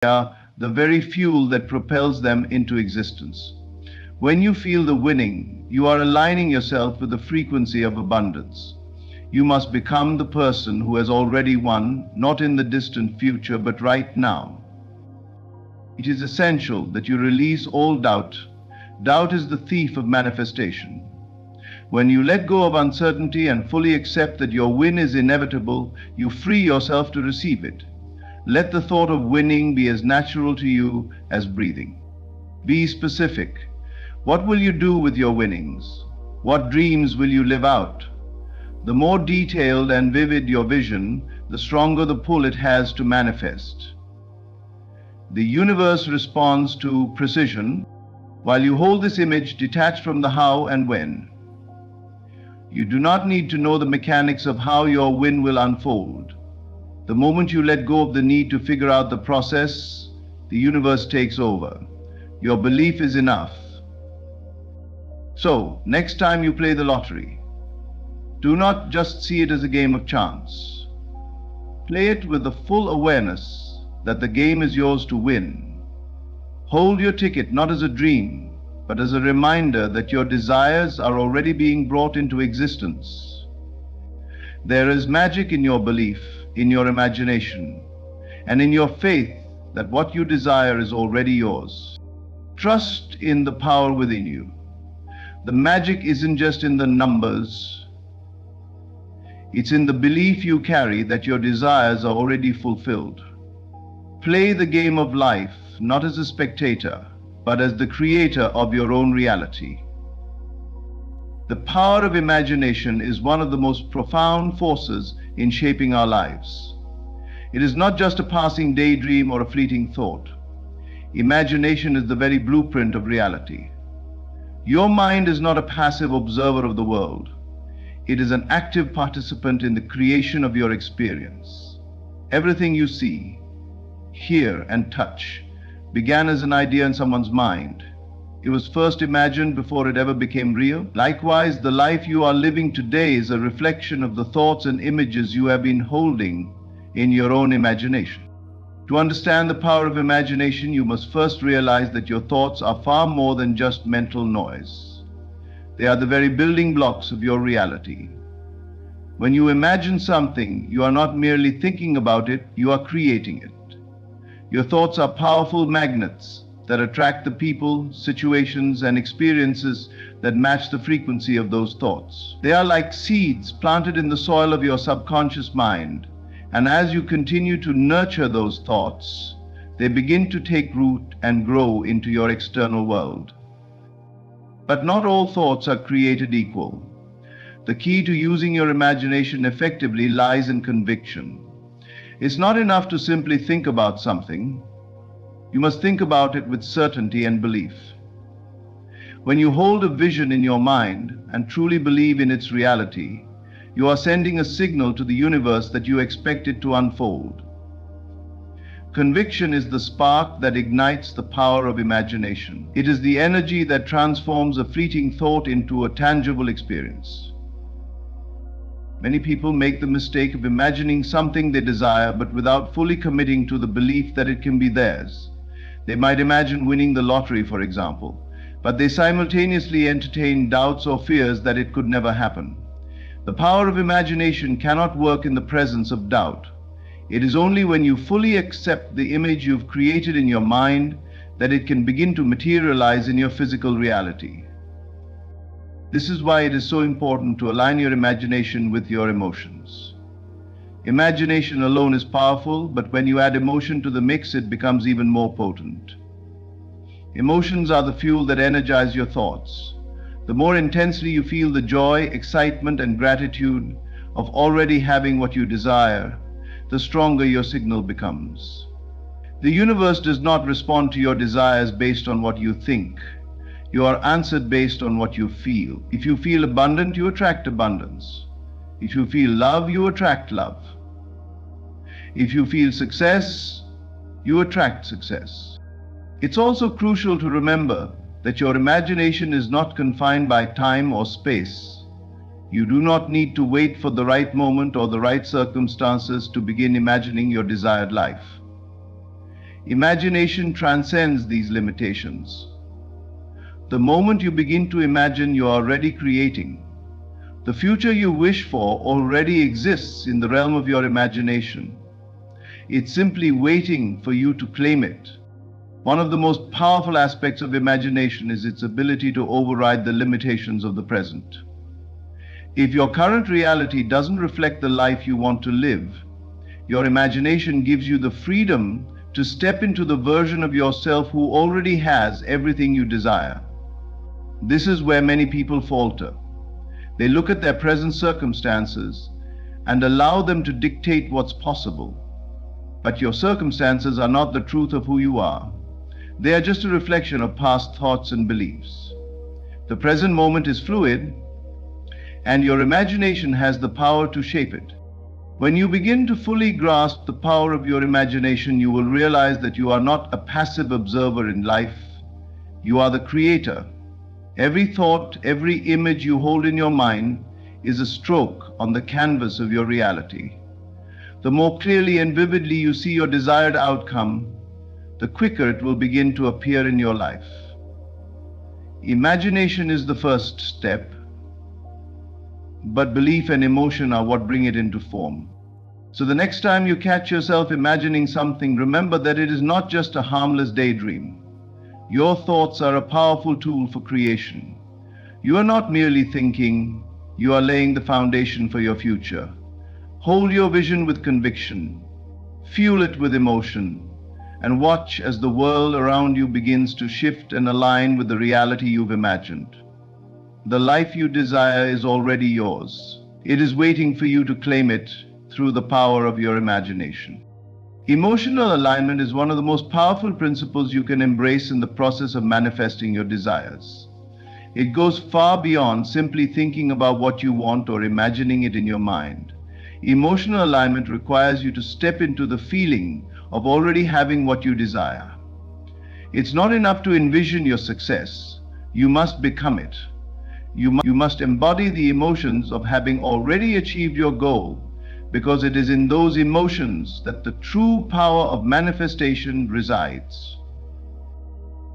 are the very fuel that propels them into existence. When you feel the winning, you are aligning yourself with the frequency of abundance. You must become the person who has already won, not in the distant future, but right now. It is essential that you release all doubt. Doubt is the thief of manifestation. When you let go of uncertainty and fully accept that your win is inevitable, you free yourself to receive it. Let the thought of winning be as natural to you as breathing. Be specific. What will you do with your winnings? What dreams will you live out? The more detailed and vivid your vision, the stronger the pull it has to manifest. The universe responds to precision, while you hold this image detached from the how and when. You do not need to know the mechanics of how your win will unfold. The moment you let go of the need to figure out the process, the universe takes over. Your belief is enough. So, next time you play the lottery, do not just see it as a game of chance. Play it with the full awareness that the game is yours to win. Hold your ticket not as a dream, but as a reminder that your desires are already being brought into existence. There is magic in your belief, in your imagination, and in your faith that what you desire is already yours. Trust in the power within you. The magic isn't just in the numbers. It's in the belief you carry that your desires are already fulfilled. Play the game of life not as a spectator, but as the creator of your own reality. The power of imagination is one of the most profound forces in shaping our lives. It is not just a passing daydream or a fleeting thought. Imagination is the very blueprint of reality. Your mind is not a passive observer of the world. It is an active participant in the creation of your experience. Everything you see, hear, and touch began as an idea in someone's mind. It was first imagined before it ever became real. Likewise, the life you are living today is a reflection of the thoughts and images you have been holding in your own imagination. To understand the power of imagination, you must first realize that your thoughts are far more than just mental noise. They are the very building blocks of your reality. When you imagine something, you are not merely thinking about it, you are creating it. Your thoughts are powerful magnets that attract the people, situations, and experiences that match the frequency of those thoughts. They are like seeds planted in the soil of your subconscious mind. And as you continue to nurture those thoughts, they begin to take root and grow into your external world. But not all thoughts are created equal. The key to using your imagination effectively lies in conviction. It's not enough to simply think about something. You must think about it with certainty and belief. When you hold a vision in your mind and truly believe in its reality, you are sending a signal to the universe that you expect it to unfold. Conviction is the spark that ignites the power of imagination. It is the energy that transforms a fleeting thought into a tangible experience. Many people make the mistake of imagining something they desire, but without fully committing to the belief that it can be theirs. They might imagine winning the lottery, for example, but they simultaneously entertain doubts or fears that it could never happen. The power of imagination cannot work in the presence of doubt. It is only when you fully accept the image you've created in your mind that it can begin to materialize in your physical reality. This is why it is so important to align your imagination with your emotions. Imagination alone is powerful, but when you add emotion to the mix, it becomes even more potent. Emotions are the fuel that energize your thoughts. The more intensely you feel the joy, excitement, and gratitude of already having what you desire, the stronger your signal becomes. The universe does not respond to your desires based on what you think. You are answered based on what you feel. If you feel abundant, you attract abundance. If you feel love, you attract love. If you feel success, you attract success. It's also crucial to remember that your imagination is not confined by time or space. You do not need to wait for the right moment or the right circumstances to begin imagining your desired life. Imagination transcends these limitations. The moment you begin to imagine, you are already creating. The future you wish for already exists in the realm of your imagination. It's simply waiting for you to claim it. One of the most powerful aspects of imagination is its ability to override the limitations of the present. If your current reality doesn't reflect the life you want to live, your imagination gives you the freedom to step into the version of yourself who already has everything you desire. This is where many people falter. They look at their present circumstances and allow them to dictate what's possible. But your circumstances are not the truth of who you are. They are just a reflection of past thoughts and beliefs. The present moment is fluid, and your imagination has the power to shape it. When you begin to fully grasp the power of your imagination, you will realize that you are not a passive observer in life. You are the creator. Every thought, every image you hold in your mind is a stroke on the canvas of your reality. The more clearly and vividly you see your desired outcome, the quicker it will begin to appear in your life. Imagination is the first step, but belief and emotion are what bring it into form. So the next time you catch yourself imagining something, remember that it is not just a harmless daydream. Your thoughts are a powerful tool for creation. You are not merely thinking, you are laying the foundation for your future. Hold your vision with conviction, fuel it with emotion, and watch as the world around you begins to shift and align with the reality you've imagined. The life you desire is already yours. It is waiting for you to claim it through the power of your imagination. Emotional alignment is one of the most powerful principles you can embrace in the process of manifesting your desires. It goes far beyond simply thinking about what you want or imagining it in your mind. Emotional alignment requires you to step into the feeling of already having what you desire. It's not enough to envision your success. You must become it. You must embody the emotions of having already achieved your goal, because it is in those emotions that the true power of manifestation resides.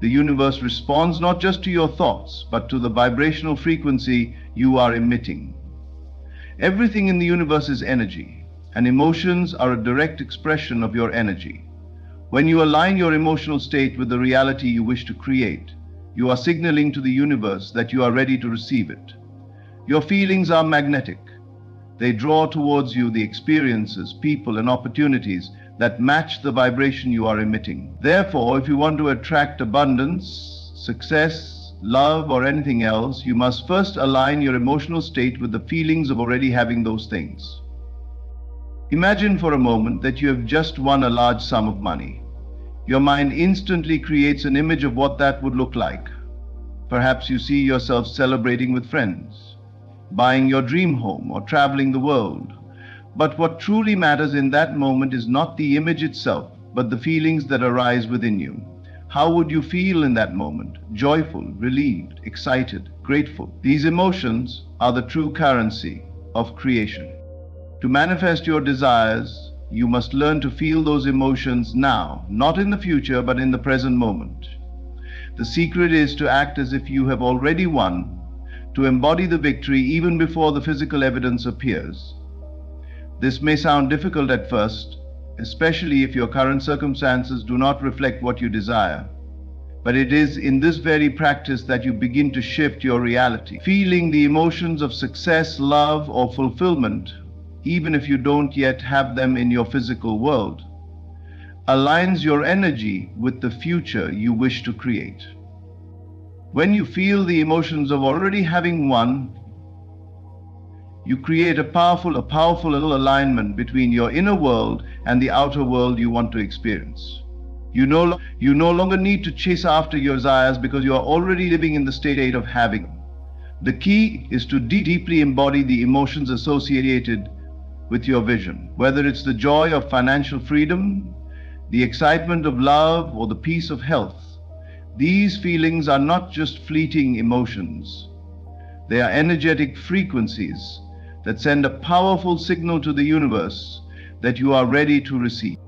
The universe responds not just to your thoughts, but to the vibrational frequency you are emitting. Everything in the universe is energy, and emotions are a direct expression of your energy. When you align your emotional state with the reality you wish to create, you are signaling to the universe that you are ready to receive it. Your feelings are magnetic. They draw towards you the experiences, people, and opportunities that match the vibration you are emitting. Therefore, if you want to attract abundance, success, love, or anything else, you must first align your emotional state with the feelings of already having those things. Imagine for a moment that you have just won a large sum of money. Your mind instantly creates an image of what that would look like. Perhaps you see yourself celebrating with friends, buying your dream home, or traveling the world. But what truly matters in that moment is not the image itself, but the feelings that arise within you. How would you feel in that moment? Joyful, relieved, excited, grateful. These emotions are the true currency of creation. To manifest your desires, you must learn to feel those emotions now, not in the future, but in the present moment. The secret is to act as if you have already won, to embody the victory even before the physical evidence appears. This may sound difficult at first, especially if your current circumstances do not reflect what you desire. But it is in this very practice that you begin to shift your reality. Feeling the emotions of success, love, or fulfillment, even if you don't yet have them in your physical world, aligns your energy with the future you wish to create. When you feel the emotions of already having won, you create a powerful little alignment between your inner world and the outer world you want to experience. You no longer need to chase after your desires because you are already living in the state of having them. The key is to deeply embody the emotions associated with your vision, whether it's the joy of financial freedom, the excitement of love, or the peace of health. These feelings are not just fleeting emotions. They are energetic frequencies that send a powerful signal to the universe that you are ready to receive.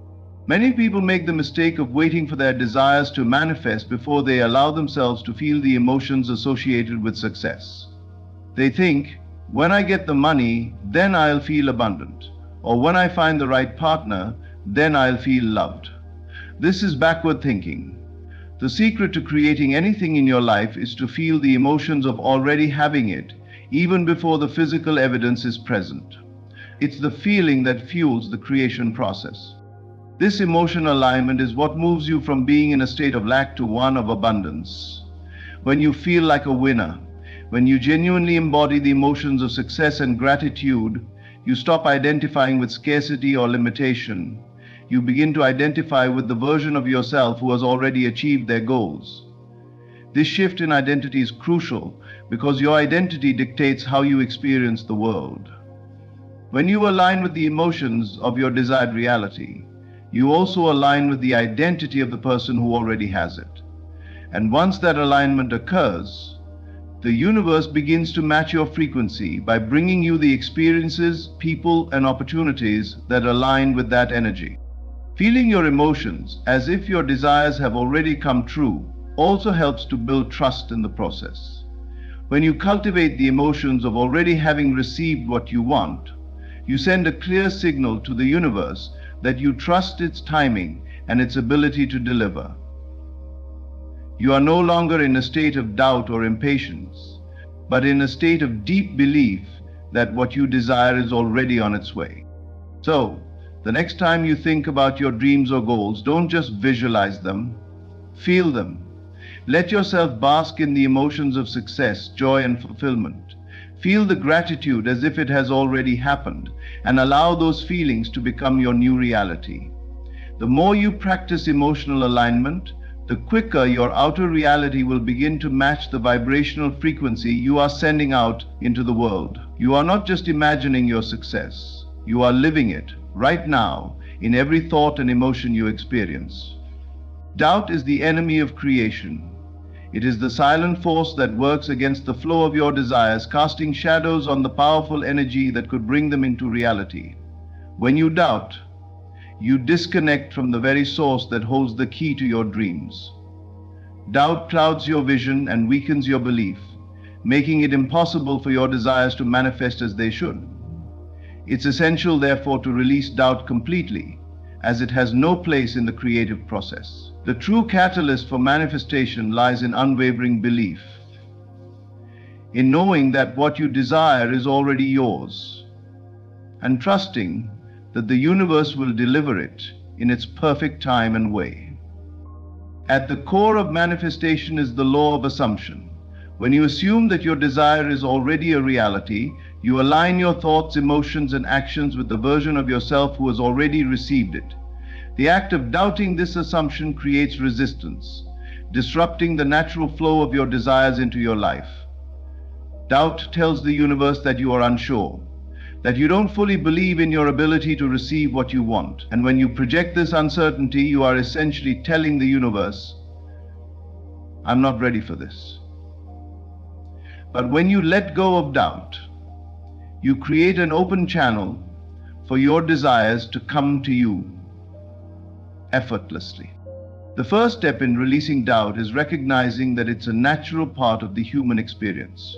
Many people make the mistake of waiting for their desires to manifest before they allow themselves to feel the emotions associated with success. They think, when I get the money, then I'll feel abundant. Or when I find the right partner, then I'll feel loved. This is backward thinking. The secret to creating anything in your life is to feel the emotions of already having it, even before the physical evidence is present. It's the feeling that fuels the creation process. This emotional alignment is what moves you from being in a state of lack to one of abundance. When you feel like a winner, when you genuinely embody the emotions of success and gratitude, you stop identifying with scarcity or limitation. You begin to identify with the version of yourself who has already achieved their goals. This shift in identity is crucial because your identity dictates how you experience the world. When you align with the emotions of your desired reality, you also align with the identity of the person who already has it. And once that alignment occurs, the universe begins to match your frequency by bringing you the experiences, people, and opportunities that align with that energy. Feeling your emotions as if your desires have already come true also helps to build trust in the process. When you cultivate the emotions of already having received what you want, you send a clear signal to the universe that you trust its timing and its ability to deliver. You are no longer in a state of doubt or impatience, but in a state of deep belief that what you desire is already on its way. So, the next time you think about your dreams or goals, don't just visualize them, feel them. Let yourself bask in the emotions of success, joy, and fulfillment. Feel the gratitude as if it has already happened, and allow those feelings to become your new reality. The more you practice emotional alignment, the quicker your outer reality will begin to match the vibrational frequency you are sending out into the world. You are not just imagining your success, you are living it right now in every thought and emotion you experience. Doubt is the enemy of creation. It is the silent force that works against the flow of your desires, casting shadows on the powerful energy that could bring them into reality. When you doubt, you disconnect from the very source that holds the key to your dreams. Doubt clouds your vision and weakens your belief, making it impossible for your desires to manifest as they should. It's essential, therefore, to release doubt completely, as it has no place in the creative process. The true catalyst for manifestation lies in unwavering belief, in knowing that what you desire is already yours, and trusting that the universe will deliver it in its perfect time and way. At the core of manifestation is the law of assumption. When you assume that your desire is already a reality, you align your thoughts, emotions, and actions with the version of yourself who has already received it. The act of doubting this assumption creates resistance, disrupting the natural flow of your desires into your life. Doubt tells the universe that you are unsure, that you don't fully believe in your ability to receive what you want. And when you project this uncertainty, you are essentially telling the universe, I'm not ready for this. But when you let go of doubt, you create an open channel for your desires to come to you effortlessly. The first step in releasing doubt is recognizing that it's a natural part of the human experience.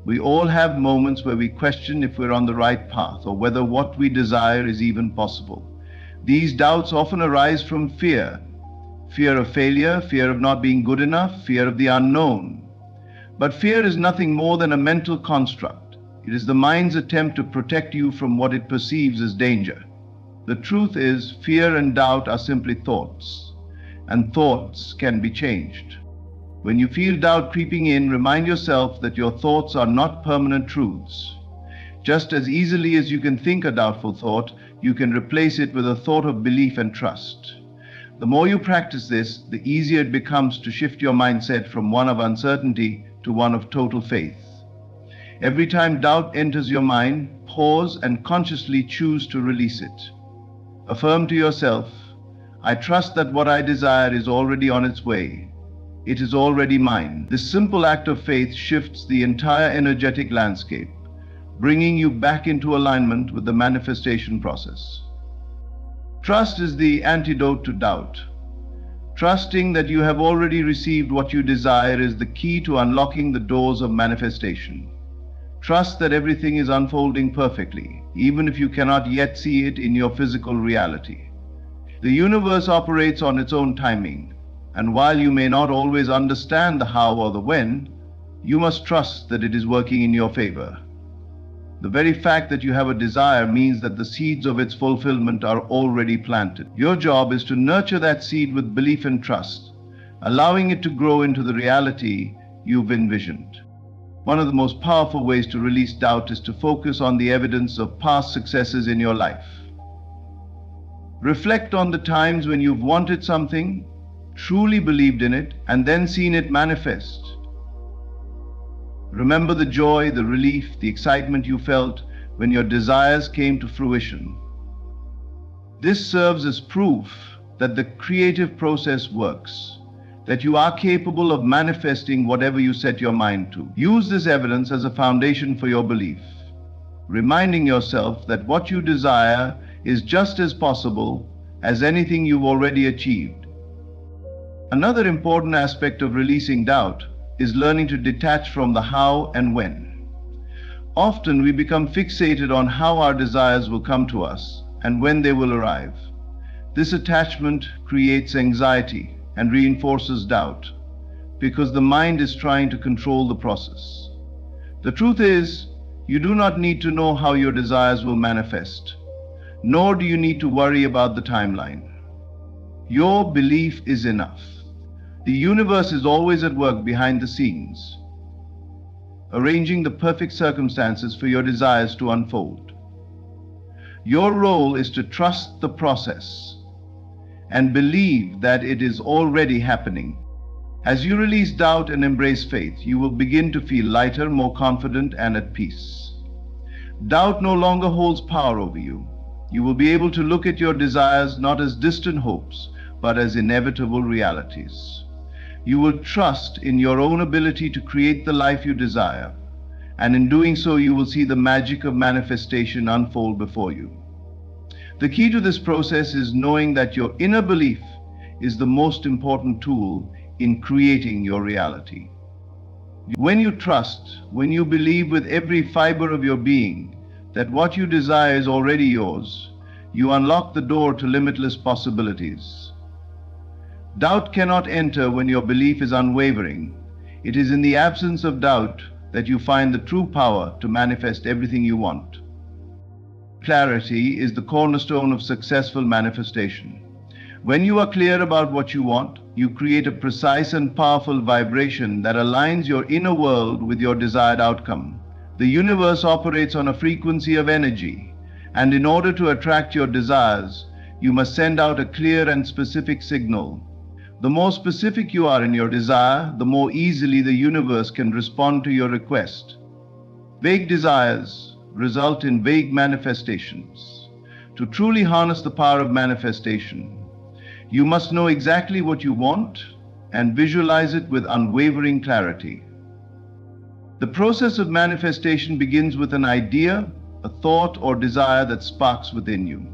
We all have moments where we question if we're on the right path or whether what we desire is even possible. These doubts often arise from fear of failure, fear of not being good enough, fear of the unknown. But fear is nothing more than a mental construct. It is the mind's attempt to protect you from what it perceives as danger. The truth is, fear and doubt are simply thoughts, and thoughts can be changed. When you feel doubt creeping in, remind yourself that your thoughts are not permanent truths. Just as easily as you can think a doubtful thought, you can replace it with a thought of belief and trust. The more you practice this, the easier it becomes to shift your mindset from one of uncertainty to one of total faith. Every time doubt enters your mind, pause and consciously choose to release it. Affirm to yourself, I trust that what I desire is already on its way. It is already mine. This simple act of faith shifts the entire energetic landscape, bringing you back into alignment with the manifestation process. Trust is the antidote to doubt. Trusting that you have already received what you desire is the key to unlocking the doors of manifestation. Trust that everything is unfolding perfectly, even if you cannot yet see it in your physical reality. The universe operates on its own timing, and while you may not always understand the how or the when, you must trust that it is working in your favor. The very fact that you have a desire means that the seeds of its fulfillment are already planted. Your job is to nurture that seed with belief and trust, allowing it to grow into the reality you've envisioned. One of the most powerful ways to release doubt is to focus on the evidence of past successes in your life. Reflect on the times when you've wanted something, truly believed in it, and then seen it manifest. Remember the joy, the relief, the excitement you felt when your desires came to fruition. This serves as proof that the creative process works, that you are capable of manifesting whatever you set your mind to. Use this evidence as a foundation for your belief, reminding yourself that what you desire is just as possible as anything you've already achieved. Another important aspect of releasing doubt is learning to detach from the how and when. Often we become fixated on how our desires will come to us and when they will arrive. This attachment creates anxiety and reinforces doubt because the mind is trying to control the process. The truth is, you do not need to know how your desires will manifest, nor do you need to worry about the timeline. Your belief is enough. The universe is always at work behind the scenes, arranging the perfect circumstances for your desires to unfold. Your role is to trust the process and believe that it is already happening. As you release doubt and embrace faith, you will begin to feel lighter, more confident, and at peace. Doubt no longer holds power over you. You will be able to look at your desires not as distant hopes, but as inevitable realities. You will trust in your own ability to create the life you desire, and in doing so, you will see the magic of manifestation unfold before you. The key to this process is knowing that your inner belief is the most important tool in creating your reality. When you trust, when you believe with every fiber of your being that what you desire is already yours, you unlock the door to limitless possibilities. Doubt cannot enter when your belief is unwavering. It is in the absence of doubt that you find the true power to manifest everything you want. Clarity is the cornerstone of successful manifestation. When you are clear about what you want, you create a precise and powerful vibration that aligns your inner world with your desired outcome. The universe operates on a frequency of energy, and in order to attract your desires, you must send out a clear and specific signal. The more specific you are in your desire, the more easily the universe can respond to your request. Vague desires result in vague manifestations. To truly harness the power of manifestation, you must know exactly what you want and visualize it with unwavering clarity. The process of manifestation begins with an idea, a thought, or desire that sparks within you.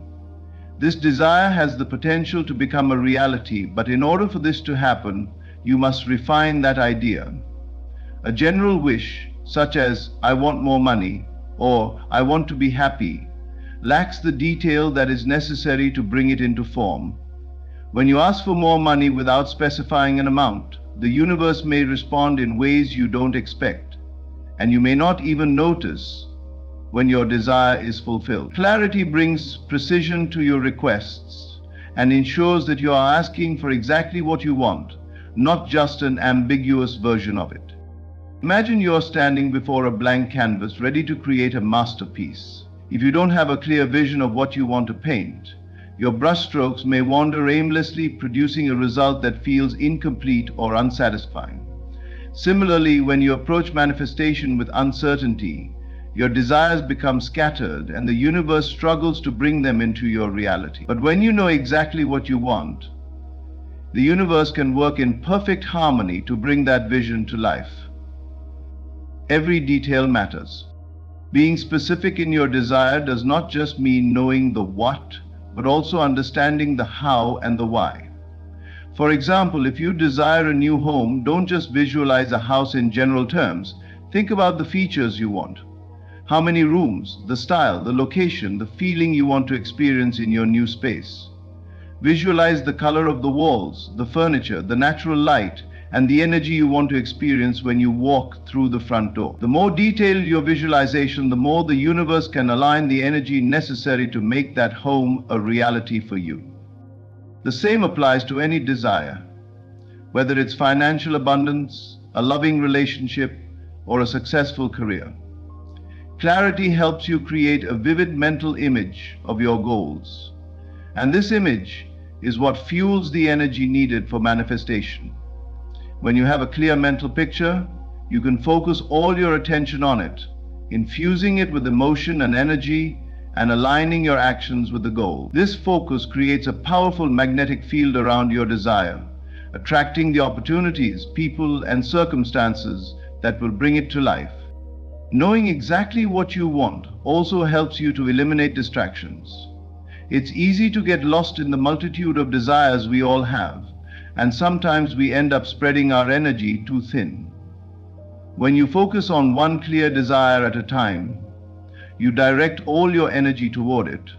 This desire has the potential to become a reality, but in order for this to happen, you must refine that idea. A general wish, such as "I want more money" or "I want to be happy," lacks the detail that is necessary to bring it into form. When you ask for more money without specifying an amount, the universe may respond in ways you don't expect, and you may not even notice when your desire is fulfilled. Clarity brings precision to your requests and ensures that you are asking for exactly what you want, not just an ambiguous version of it. Imagine you're standing before a blank canvas ready to create a masterpiece. If you don't have a clear vision of what you want to paint, your brushstrokes may wander aimlessly, producing a result that feels incomplete or unsatisfying. Similarly, when you approach manifestation with uncertainty, your desires become scattered and the universe struggles to bring them into your reality. But when you know exactly what you want, the universe can work in perfect harmony to bring that vision to life. Every detail matters. Being specific in your desire does not just mean knowing the what, but also understanding the how and the why. For example, if you desire a new home, don't just visualize a house in general terms. Think about the features you want. How many rooms, the style, the location, the feeling you want to experience in your new space. Visualize the color of the walls, the furniture, the natural light, and the energy you want to experience when you walk through the front door. The more detailed your visualization, the more the universe can align the energy necessary to make that home a reality for you. The same applies to any desire, whether it's financial abundance, a loving relationship, or a successful career. Clarity helps you create a vivid mental image of your goals. And this image is what fuels the energy needed for manifestation. When you have a clear mental picture, you can focus all your attention on it, infusing it with emotion and energy and aligning your actions with the goal. This focus creates a powerful magnetic field around your desire, attracting the opportunities, people, and circumstances that will bring it to life. Knowing exactly what you want also helps you to eliminate distractions. It's easy to get lost in the multitude of desires we all have, and sometimes we end up spreading our energy too thin. When you focus on one clear desire at a time, you direct all your energy toward it,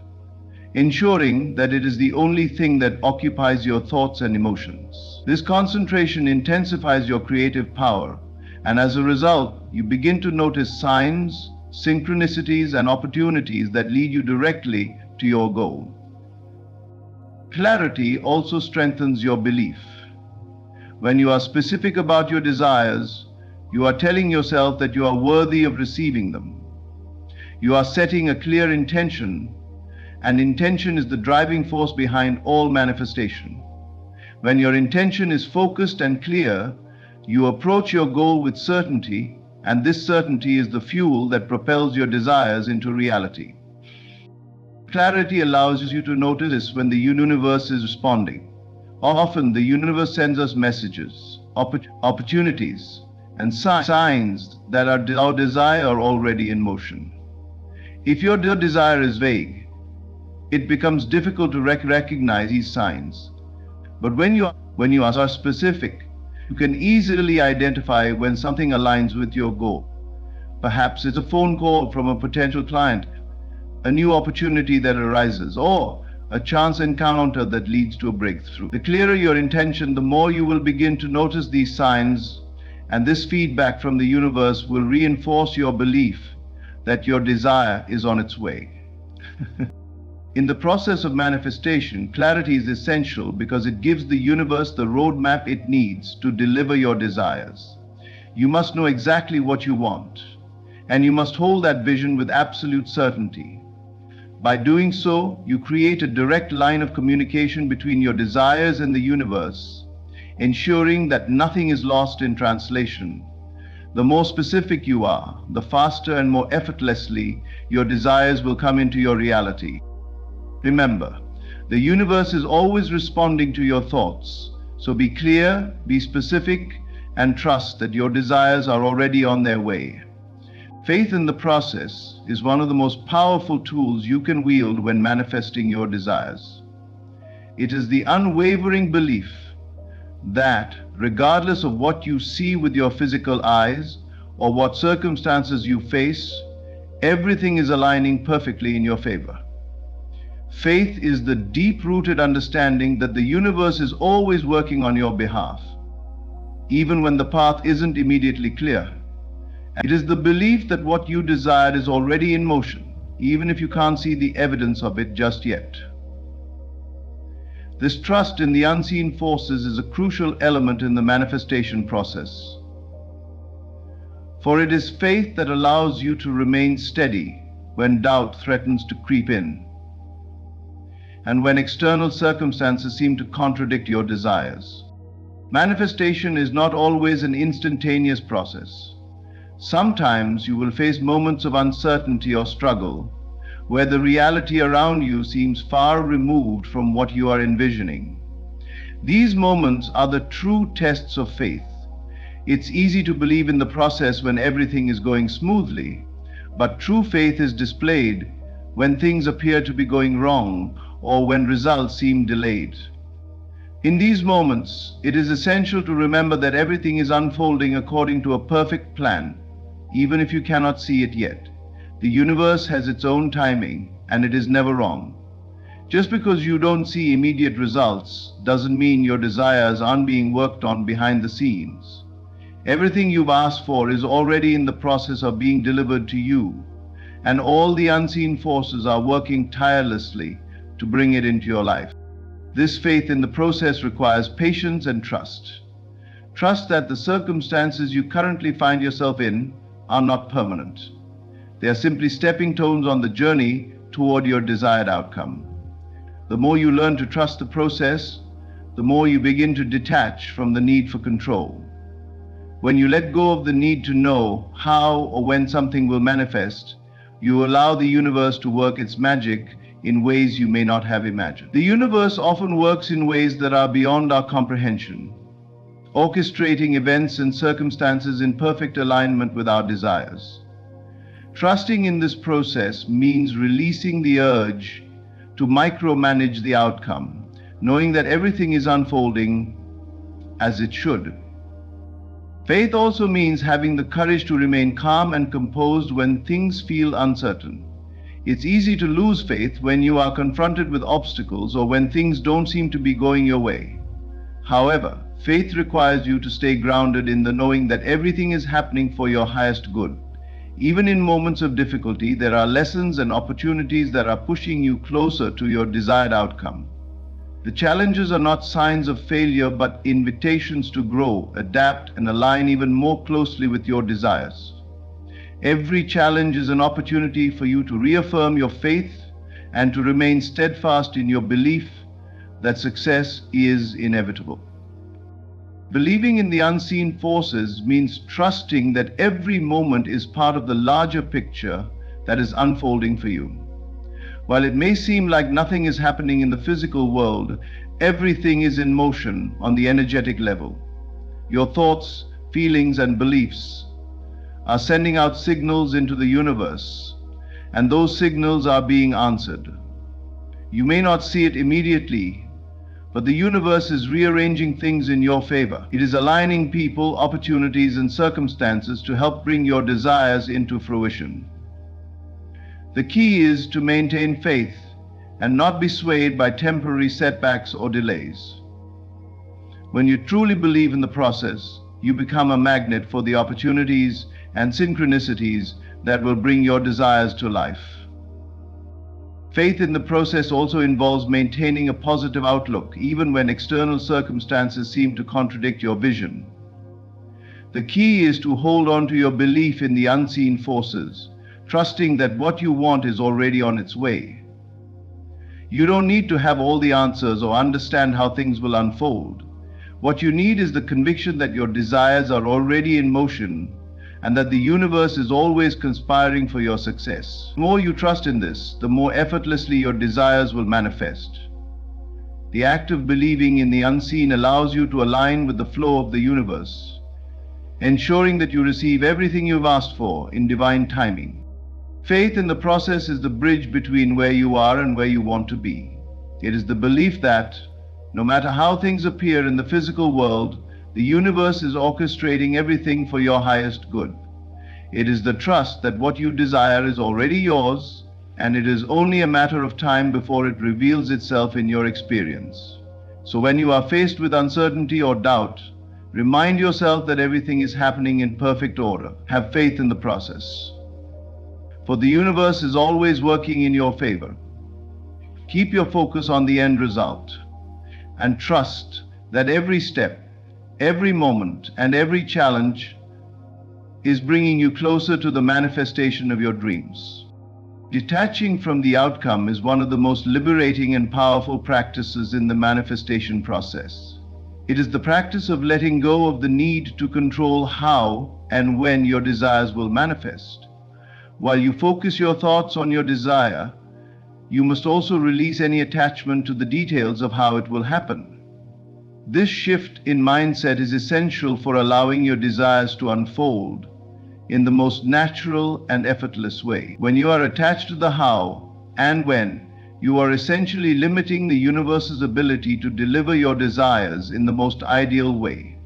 ensuring that it is the only thing that occupies your thoughts and emotions. This concentration intensifies your creative power, and as a result, you begin to notice signs, synchronicities, and opportunities that lead you directly to your goal. Clarity also strengthens your belief. When you are specific about your desires, you are telling yourself that you are worthy of receiving them. You are setting a clear intention, and intention is the driving force behind all manifestation. When your intention is focused and clear, you approach your goal with certainty, and this certainty is the fuel that propels your desires into reality. Clarity allows you to notice when the universe is responding. Often the universe sends us messages, opportunities, and signs that our desire are already in motion. If your desire is vague, it becomes difficult to recognize these signs. But when you are specific, you can easily identify when something aligns with your goal. Perhaps it's a phone call from a potential client, a new opportunity that arises, or a chance encounter that leads to a breakthrough. The clearer your intention, the more you will begin to notice these signs, and this feedback from the universe will reinforce your belief that your desire is on its way. In the process of manifestation, clarity is essential because it gives the universe the roadmap it needs to deliver your desires. You must know exactly what you want, and you must hold that vision with absolute certainty. By doing so, you create a direct line of communication between your desires and the universe, ensuring that nothing is lost in translation. The more specific you are, the faster and more effortlessly your desires will come into your reality. Remember, the universe is always responding to your thoughts, so be clear, be specific, and trust that your desires are already on their way. Faith in the process is one of the most powerful tools you can wield when manifesting your desires. It is the unwavering belief that, regardless of what you see with your physical eyes or what circumstances you face, everything is aligning perfectly in your favor. Faith is the deep-rooted understanding that the universe is always working on your behalf, even when the path isn't immediately clear. It is the belief that what you desire is already in motion, even if you can't see the evidence of it just yet. This trust in the unseen forces is a crucial element in the manifestation process. For it is faith that allows you to remain steady when doubt threatens to creep in, and when external circumstances seem to contradict your desires. Manifestation is not always an instantaneous process. Sometimes you will face moments of uncertainty or struggle, where the reality around you seems far removed from what you are envisioning. These moments are the true tests of faith. It's easy to believe in the process when everything is going smoothly, but true faith is displayed when things appear to be going wrong or when results seem delayed. In these moments, it is essential to remember that everything is unfolding according to a perfect plan, even if you cannot see it yet. The universe has its own timing, and it is never wrong. Just because you don't see immediate results doesn't mean your desires aren't being worked on behind the scenes. Everything you've asked for is already in the process of being delivered to you, and all the unseen forces are working tirelessly to bring it into your life. This faith in the process requires patience and trust. Trust that the circumstances you currently find yourself in are not permanent. They are simply stepping stones on the journey toward your desired outcome. The more you learn to trust the process, the more you begin to detach from the need for control. When you let go of the need to know how or when something will manifest, you allow the universe to work its magic in ways you may not have imagined. The universe often works in ways that are beyond our comprehension, orchestrating events and circumstances in perfect alignment with our desires. Trusting in this process means releasing the urge to micromanage the outcome, knowing that everything is unfolding as it should. Faith also means having the courage to remain calm and composed when things feel uncertain. It's easy to lose faith when you are confronted with obstacles or when things don't seem to be going your way. However, faith requires you to stay grounded in the knowing that everything is happening for your highest good. Even in moments of difficulty, there are lessons and opportunities that are pushing you closer to your desired outcome. The challenges are not signs of failure, but invitations to grow, adapt, and align even more closely with your desires. Every challenge is an opportunity for you to reaffirm your faith and to remain steadfast in your belief that success is inevitable. Believing in the unseen forces means trusting that every moment is part of the larger picture that is unfolding for you. While it may seem like nothing is happening in the physical world, everything is in motion on the energetic level. Your thoughts, feelings, and beliefs are sending out signals into the universe, and those signals are being answered. You may not see it immediately, but the universe is rearranging things in your favor. It is aligning people, opportunities, and circumstances to help bring your desires into fruition. The key is to maintain faith and not be swayed by temporary setbacks or delays. When you truly believe in the process, you become a magnet for the opportunities and synchronicities that will bring your desires to life. Faith in the process also involves maintaining a positive outlook, even when external circumstances seem to contradict your vision. The key is to hold on to your belief in the unseen forces, trusting that what you want is already on its way. You don't need to have all the answers or understand how things will unfold. What you need is the conviction that your desires are already in motion and that the universe is always conspiring for your success. The more you trust in this, the more effortlessly your desires will manifest. The act of believing in the unseen allows you to align with the flow of the universe, ensuring that you receive everything you've asked for in divine timing. Faith in the process is the bridge between where you are and where you want to be. It is the belief that, no matter how things appear in the physical world, the universe is orchestrating everything for your highest good. It is the trust that what you desire is already yours, and it is only a matter of time before it reveals itself in your experience. So when you are faced with uncertainty or doubt, remind yourself that everything is happening in perfect order. Have faith in the process, for the universe is always working in your favor. Keep your focus on the end result, and trust that every step, every moment, and every challenge is bringing you closer to the manifestation of your dreams. Detaching from the outcome is one of the most liberating and powerful practices in the manifestation process. It is the practice of letting go of the need to control how and when your desires will manifest. While you focus your thoughts on your desire, you must also release any attachment to the details of how it will happen. This shift in mindset is essential for allowing your desires to unfold in the most natural and effortless way. When you are attached to the how and when, you are essentially limiting the universe's ability to deliver your desires in the most ideal way.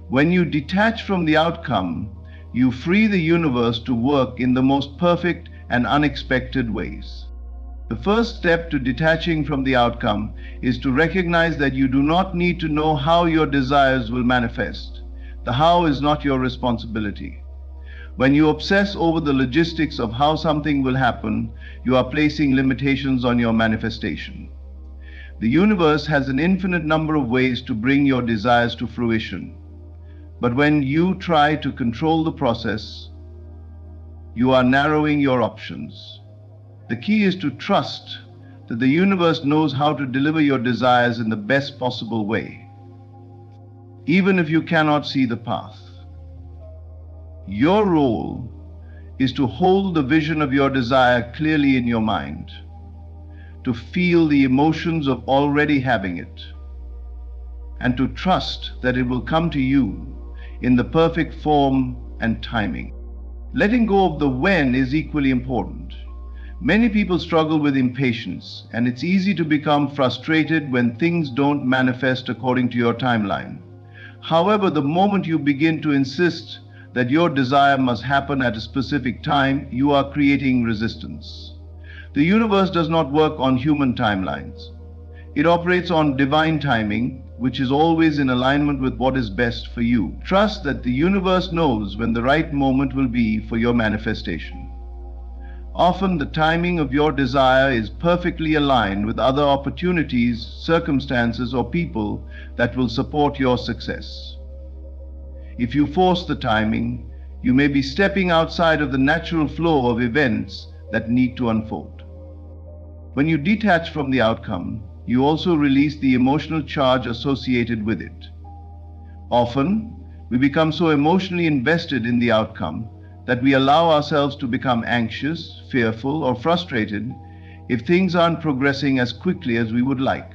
When you detach from the outcome, you free the universe to work in the most perfect and unexpected ways. The first step to detaching from the outcome is to recognize that you do not need to know how your desires will manifest. The how is not your responsibility. When you obsess over the logistics of how something will happen, you are placing limitations on your manifestation. The universe has an infinite number of ways to bring your desires to fruition. But when you try to control the process, you are narrowing your options. The key is to trust that the universe knows how to deliver your desires in the best possible way, even if you cannot see the path. Your role is to hold the vision of your desire clearly in your mind, to feel the emotions of already having it, and to trust that it will come to you in the perfect form and timing. Letting go of the when is equally important. Many people struggle with impatience, and it's easy to become frustrated when things don't manifest according to your timeline. However, the moment you begin to insist that your desire must happen at a specific time, you are creating resistance. The universe does not work on human timelines. It operates on divine timing, which is always in alignment with what is best for you. Trust that the universe knows when the right moment will be for your manifestation. Often the timing of your desire is perfectly aligned with other opportunities, circumstances, or people that will support your success. If you force the timing, you may be stepping outside of the natural flow of events that need to unfold. When you detach from the outcome, you also release the emotional charge associated with it. Often, we become so emotionally invested in the outcome that we allow ourselves to become anxious, fearful, or frustrated if things aren't progressing as quickly as we would like.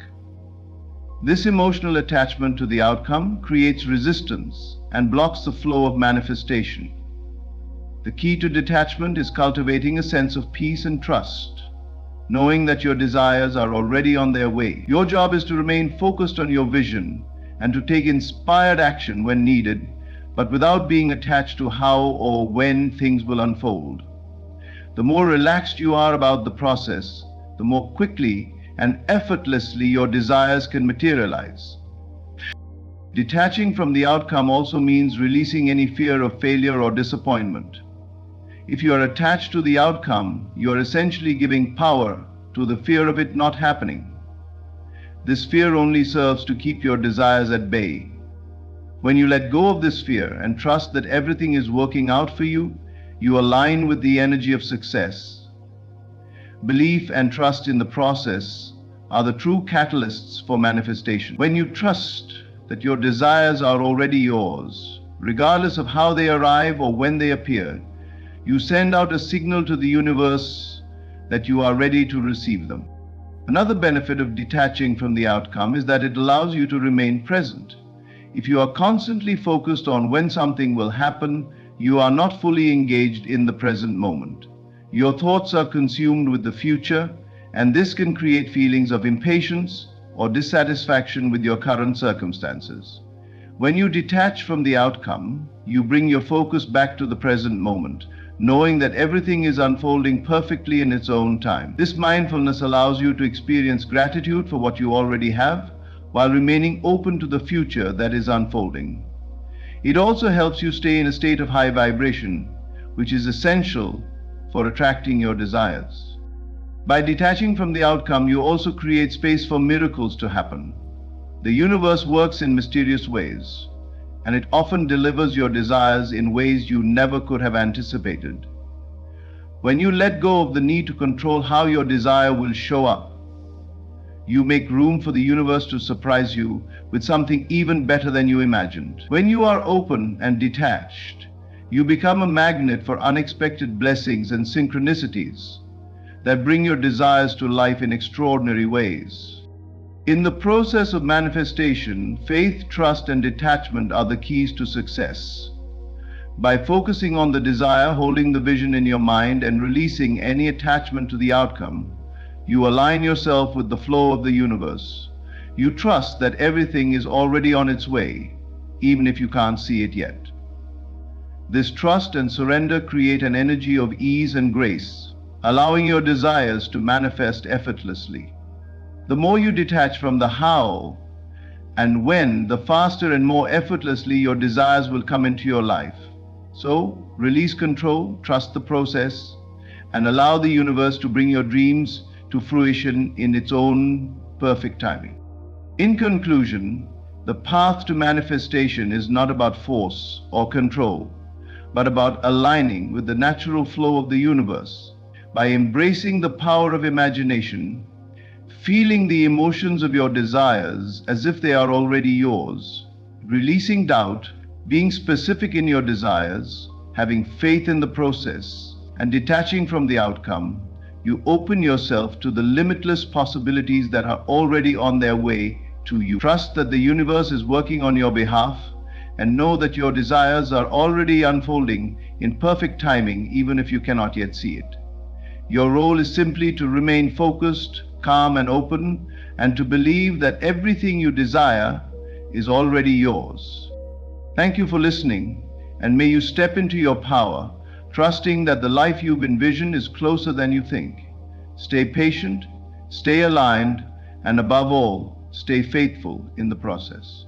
This emotional attachment to the outcome creates resistance and blocks the flow of manifestation. The key to detachment is cultivating a sense of peace and trust, knowing that your desires are already on their way. Your job is to remain focused on your vision and to take inspired action when needed, but without being attached to how or when things will unfold. The more relaxed you are about the process, the more quickly and effortlessly your desires can materialize. Detaching from the outcome also means releasing any fear of failure or disappointment. If you are attached to the outcome, you are essentially giving power to the fear of it not happening. This fear only serves to keep your desires at bay. When you let go of this fear and trust that everything is working out for you, you align with the energy of success. Belief and trust in the process are the true catalysts for manifestation. When you trust that your desires are already yours, regardless of how they arrive or when they appear, you send out a signal to the universe that you are ready to receive them. Another benefit of detaching from the outcome is that it allows you to remain present. If you are constantly focused on when something will happen, you are not fully engaged in the present moment. Your thoughts are consumed with the future, and this can create feelings of impatience or dissatisfaction with your current circumstances. When you detach from the outcome, you bring your focus back to the present moment, knowing that everything is unfolding perfectly in its own time. This mindfulness allows you to experience gratitude for what you already have, while remaining open to the future that is unfolding. It also helps you stay in a state of high vibration, which is essential for attracting your desires. By detaching from the outcome, you also create space for miracles to happen. The universe works in mysterious ways, and it often delivers your desires in ways you never could have anticipated. When you let go of the need to control how your desire will show up, you make room for the universe to surprise you with something even better than you imagined. When you are open and detached, you become a magnet for unexpected blessings and synchronicities that bring your desires to life in extraordinary ways. In the process of manifestation, faith, trust, and detachment are the keys to success. By focusing on the desire, holding the vision in your mind, and releasing any attachment to the outcome, You align yourself with the flow of the universe. You trust that everything is already on its way, even if you can't see it yet. This trust and surrender create an energy of ease and grace, allowing your desires to manifest effortlessly. The more you detach from the how and when, the faster and more effortlessly your desires will come into your life. So, release control, trust the process, and allow the universe to bring your dreams to fruition in its own perfect timing. In conclusion, the path to manifestation is not about force or control, but about aligning with the natural flow of the universe. By embracing the power of imagination, feeling the emotions of your desires as if they are already yours, releasing doubt, being specific in your desires, having faith in the process, and detaching from the outcome, you open yourself to the limitless possibilities that are already on their way to you. Trust that the universe is working on your behalf, and know that your desires are already unfolding in perfect timing, even if you cannot yet see it. Your role is simply to remain focused, calm, and open, and to believe that everything you desire is already yours. Thank you for listening, and may you step into your power, trusting that the life you've envisioned is closer than you think. Stay patient, stay aligned, and above all, stay faithful in the process.